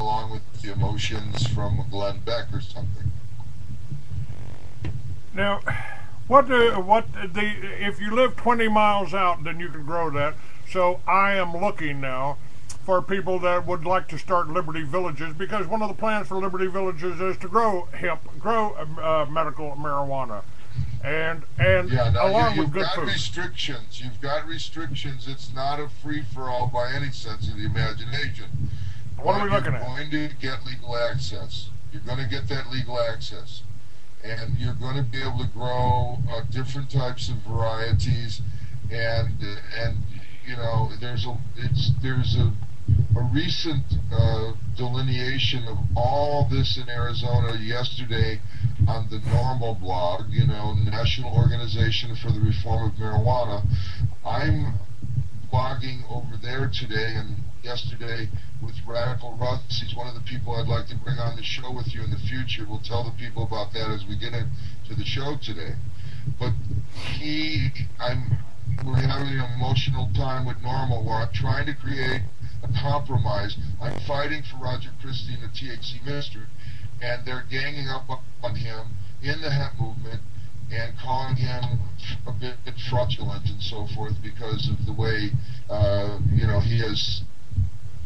along with the emotions from Glenn Beck or something. Now, if you live 20 miles out, then you can grow that. So I am looking now for people that would like to start Liberty Villages, because one of the plans for Liberty Villages is to grow hemp, grow medical marijuana, and yeah, now along you've with good got food. restrictions. You've got restrictions. It's not a free-for-all by any sense of the imagination. What are we looking at? You're going to get legal access. You're going to get that legal access, and you're going to be able to grow different types of varieties, and you know, there's a recent delineation of all this in Arizona yesterday on the Normal blog, you know, National Organization for the Reform of Marijuana. I'm blogging over there today and yesterday with Radical Russ. He's one of the people I'd like to bring on the show with you in the future. We'll tell the people about that as we get into the show today. But we're having an emotional time with Normal where I'm trying to create a compromise. I'm fighting for Roger Christie and the THC ministry, and they're ganging up on him in the hemp movement and calling him a bit fraudulent and so forth because of the way, you know, he has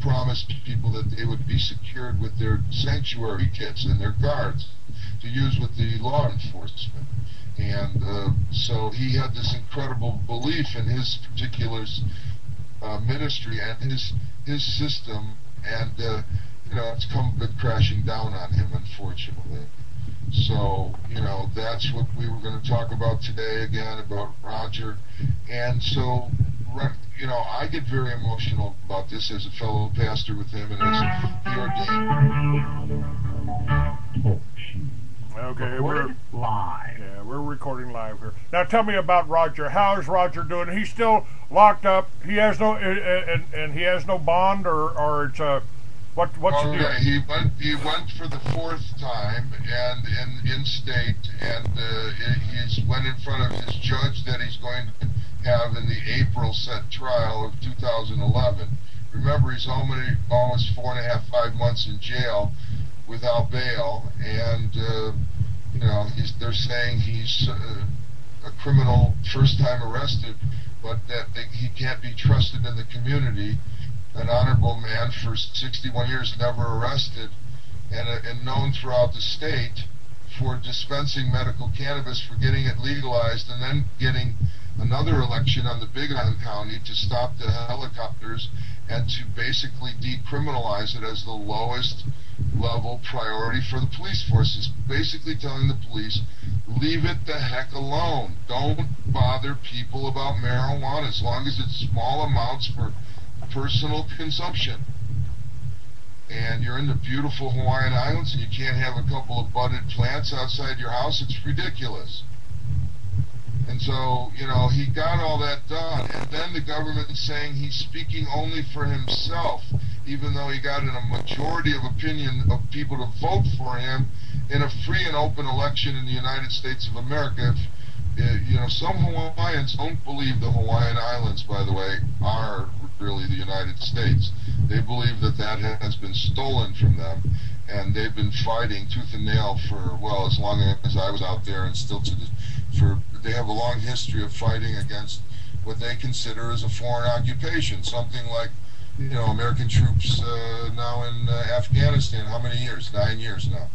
promised people that they would be secured with their sanctuary kits and their cards to use with the law enforcement. And so he had this incredible belief in his particular ministry and his system, and you know, it's come a bit crashing down on him, unfortunately. So, you know, that's what we were going to talk about today, again, about Roger. And so, you know, I get very emotional about this as a fellow pastor with him, and as he ordained. Okay, we're live. Yeah, we're recording live here. Now, tell me about Roger. How is Roger doing? He's still locked up. He has no, and he has no bond, or it's what's the deal? Yeah, he went for the fourth time, and in state, and he's went in front of his judge that he's going to have in the April set trial of 2011. Remember, he's almost 4.5–5 months in jail without bail, and you know, they're saying he's a criminal, first time arrested, but that he can't be trusted in the community. An honorable man for 61 years, never arrested, and known throughout the state for dispensing medical cannabis, for getting it legalized, and then getting another election on the Big Island County to stop the helicopters and to basically decriminalize it as the lowest level priority for the police forces, basically telling the police, leave it the heck alone. Don't bother people about marijuana as long as it's small amounts for personal consumption. And you're in the beautiful Hawaiian Islands and you can't have a couple of budded plants outside your house. It's ridiculous. And so, you know, he got all that done, and then the government is saying he's speaking only for himself, even though he got in a majority of opinion of people to vote for him in a free and open election in the United States of America. You know, some Hawaiians don't believe the Hawaiian Islands, by the way, are really the United States. They believe that that has been stolen from them, and they've been fighting tooth and nail for, well, as long as I was out there, and still they have a long history of fighting against what they consider as a foreign occupation, something like, you know, American troops now in Afghanistan. How many years? 9 years now.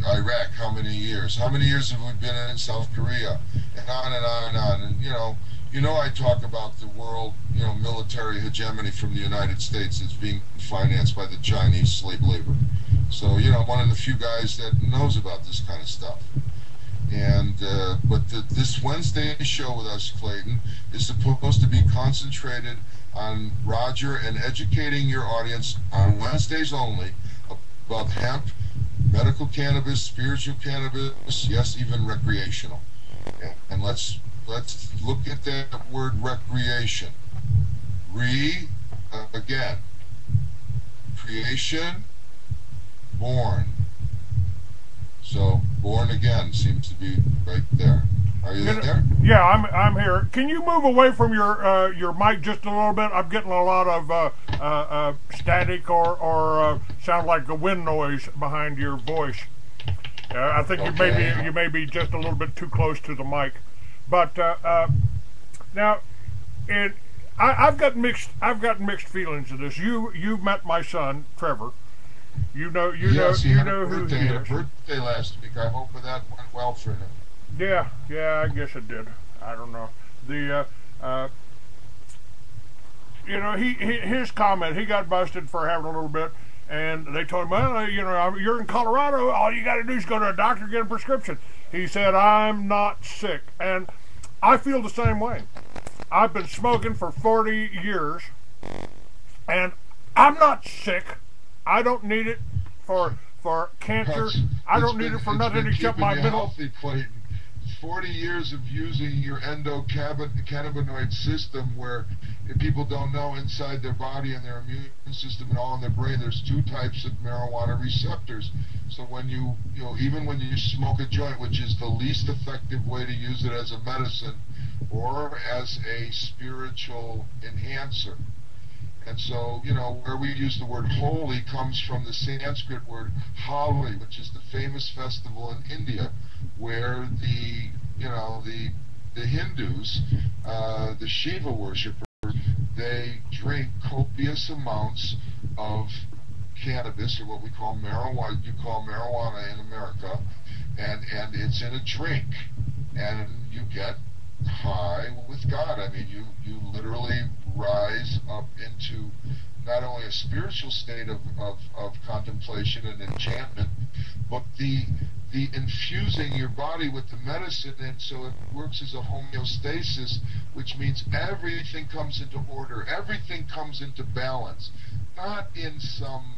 Iraq, how many years? How many years have we been in South Korea? And on and on and on. And you know, I talk about the world, you know, military hegemony from the United States that's being financed by the Chinese slave labor. So, you know, I'm one of the few guys that knows about this kind of stuff. And but this Wednesday show with us, Clayton, is supposed to be concentrated on Roger and educating your audience on Wednesdays only about hemp, medical cannabis, spiritual cannabis, yes, even recreational. And let's look at that word recreation. Again, creation, born. So, born again seems to be right there. Are you there? Yeah, I'm here. Can you move away from your mic just a little bit? I'm getting a lot of static or sound like a wind noise behind your voice. I think Okay. you may be just a little bit too close to the mic, but now it. I've got mixed feelings of this. You've met my son Trevor. Yes, he You had a know who birthday. he He had a is. birthday last week. I hope that went well for him. Yeah, I guess it did. I don't know. The his comment. He got busted for having a little bit, and they told him, well, you're in Colorado. All you got to do is go to a doctor, get a prescription. He said, I'm not sick, and I feel the same way. I've been smoking for 40 years, and I'm not sick. I don't need it for cancer. I don't need it for It's nothing been except keeping my you middle. healthy, Clayton. 40 years of using your endocannabinoid system, where if people don't know, inside their body and their immune system and all in their brain, there's two types of marijuana receptors. So when even when you smoke a joint, which is the least effective way to use it as a medicine or as a spiritual enhancer. And so, where we use the word holy comes from the Sanskrit word Holi, which is the famous festival in India, where the Hindus, the Shiva worshippers, they drink copious amounts of cannabis, or what we call marijuana. You call marijuana in America, and it's in a drink, and you get high with God. I mean, you literally rise up into not only a spiritual state of contemplation and enchantment, but the infusing your body with the medicine, and so it works as a homeostasis, which means everything comes into order, everything comes into balance, not in some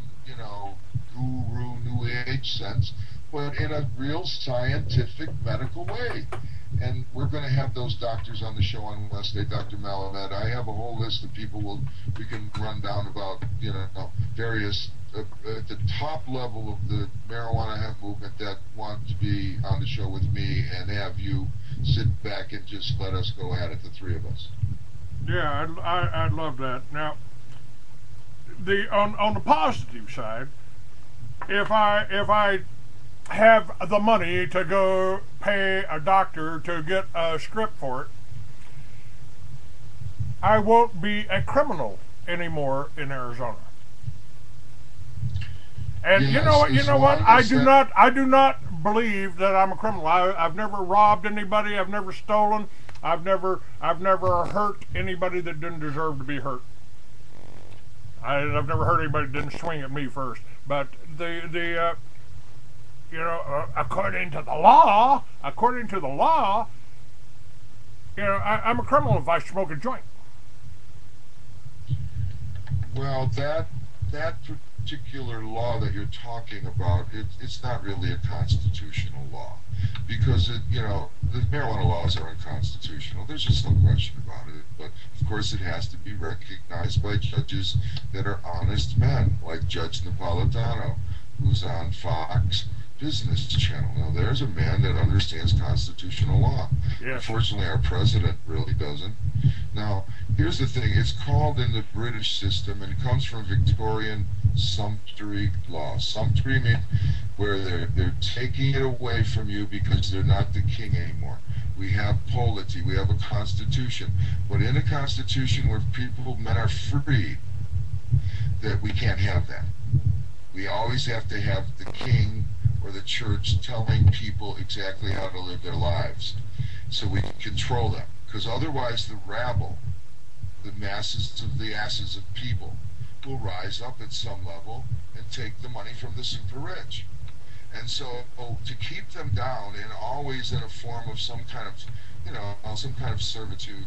guru new age sense, but in a real scientific medical way. And we're going to have those doctors on the show on Wednesday, Dr. Malamed. I have a whole list of people we can run down about, various at the top level of the marijuana hemp movement that want to be on the show with me, and have you sit back and just let us go at it, the three of us. Yeah, I'd love that. Now, on the positive side, if I have the money to go pay a doctor to get a script for it, I won't be a criminal anymore in Arizona. And Yes, you as know what? long as that. I do not believe that I'm a criminal. I've never robbed anybody. I've never stolen. I've never hurt anybody that didn't deserve to be hurt. I've never hurt anybody that didn't swing at me first. But according to the law, I'm a criminal if I smoke a joint. Well, that particular law that you're talking about, it's not really a constitutional law, because the marijuana laws are unconstitutional. There's just no question about it. But of course, it has to be recognized by judges that are honest men, like Judge Napolitano, who's on Fox Business Channel. Now, there's a man that understands constitutional law. Yes. Unfortunately, our president really doesn't. Now, here's the thing. It's called in the British system, and it comes from Victorian sumptuary law. Sumptuary means where they're taking it away from you because they're not the king anymore. We have polity. We have a constitution. But in a constitution where men are free, that we can't have that. We always have to have the king or the church telling people exactly how to live their lives, so we can control them. Because otherwise the rabble, the masses of the asses of people, will rise up at some level and take the money from the super rich. And so to keep them down, and always in a form of some kind of servitude,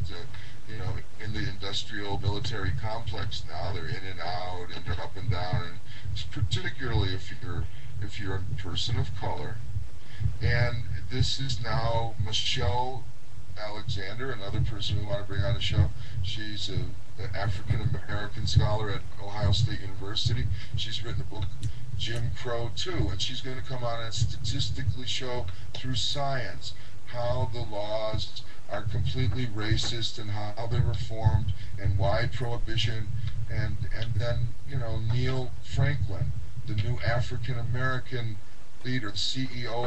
in the industrial military complex now, they're in and out and they're up and down, and particularly if you're a person of color. And this is now Michelle Alexander, another person we want to bring on the show. She's an African-American scholar at Ohio State University. She's written a book, Jim Crow 2, and she's going to come on and statistically show through science how the laws are completely racist and how they were formed, and why prohibition and then, you know, Neil Franklin, the new African American leader, CEO